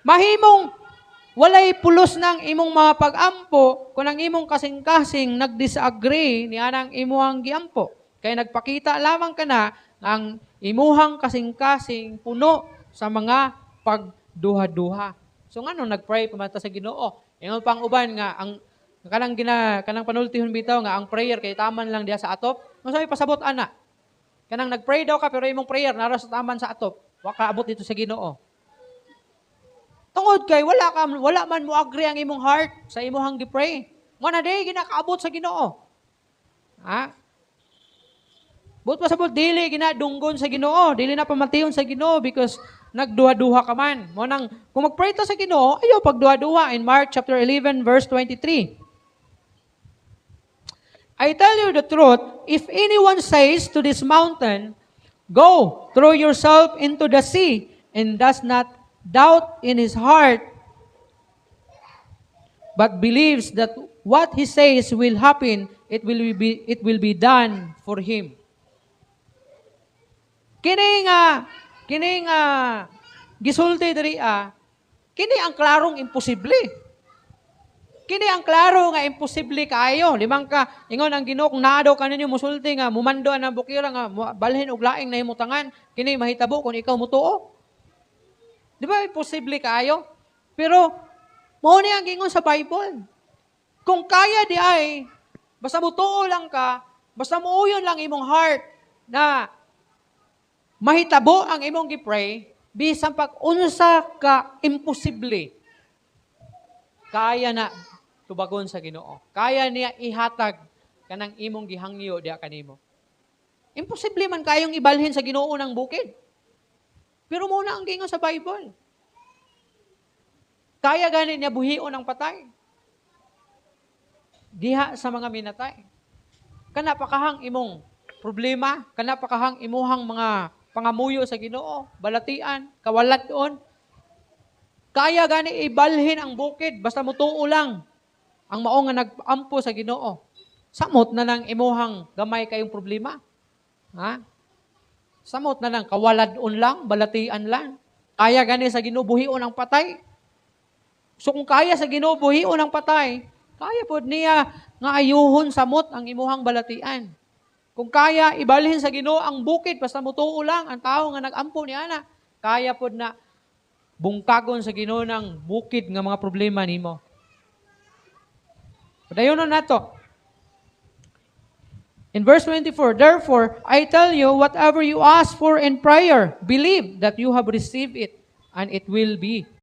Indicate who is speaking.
Speaker 1: Mahimong walay pulos ng imong mga pag-ampo kung ang imong kasing-kasing nag-disagree niya ng imuhang giampo. Kaya nagpakita lamang ka na ang imuhang kasing-kasing puno sa mga pagduha-duha. So ngano nagpray pamata sa Ginoo. Ingon pang uban nga ang kanang panultihon bitaw nga ang prayer kay taman lang diha sa atop. Mo sabi pasabot ana. Kanang nagpray daw ka pero imong prayer nara sa taman sa atop. Wa ka abot dito sa Ginoo. Tungod kay wala man mo agree ang imong heart sa imong gipray. Mo na day ginakaabot sa Ginoo. Ha? But pasabot dili ginadunggon sa Ginoo, dili na pamatiyon sa Ginoo because nagduha-duha ka man. Mo nang kung magpray ta sa Ginoo, ayo pagduha-duha in Mark chapter 11 verse 23. I tell you the truth, if anyone says to this mountain, go, throw yourself into the sea, and does not doubt in his heart, but believes that what he says will happen, it will be done for him. Kini nga gisulti diri kini ang klarong imposible. Kini ang klaro nga imposible kaayo. Limang ka ingon ang Ginoo kung naa daw kaninyo musulti nga mumando ang bukira nga balhin og laing na himutangan, kini mahitabo kung ikaw mutuo. Di ba imposible kaayo? Pero mao ni ang gingon sa Bible. Kung kaya di ay basta mutuo lang ka, basta muuyon lang imong heart na mahitabo ang imong gipray, bisan pag unsa ka imposible, kaya na tubagon sa Ginoo. Kaya niya ihatag kanang imong gihangyo diha kanimo. Imposible man kayong ibalhin sa Ginoo ng bukid. Pero muna ang gingon sa Bible. Kaya gani niya buhion ang patay. Diha sa mga minatay. Kana pakahang imong problema, kana pakahang imuhang mga pangamuyo sa Ginoo, balatian, kawalat doon. Kaya gani ibalhin ang bukid, basta mutuo lang ang mao nga nag-ampo sa Ginoo. Samot na lang imuhang gamay kayong problema. Ha? Samot na lang, kawaladon lang, balatian lang. Kaya gani sa Ginoo buhion ang patay. So kung kaya sa Ginoo buhion ang patay, kaya pod niya nga ayuhon samot ang imuhang balatian. Kung kaya ibalhin sa Ginoo ang bukid basta mutuo lang ang tao nga nag-ampo ni ana, kaya pod na bungkagon sa Ginoo ng bukid nga mga problema nimo. Padayon nato. In verse 24, therefore, I tell you, whatever you ask for in prayer, believe that you have received it, and it will be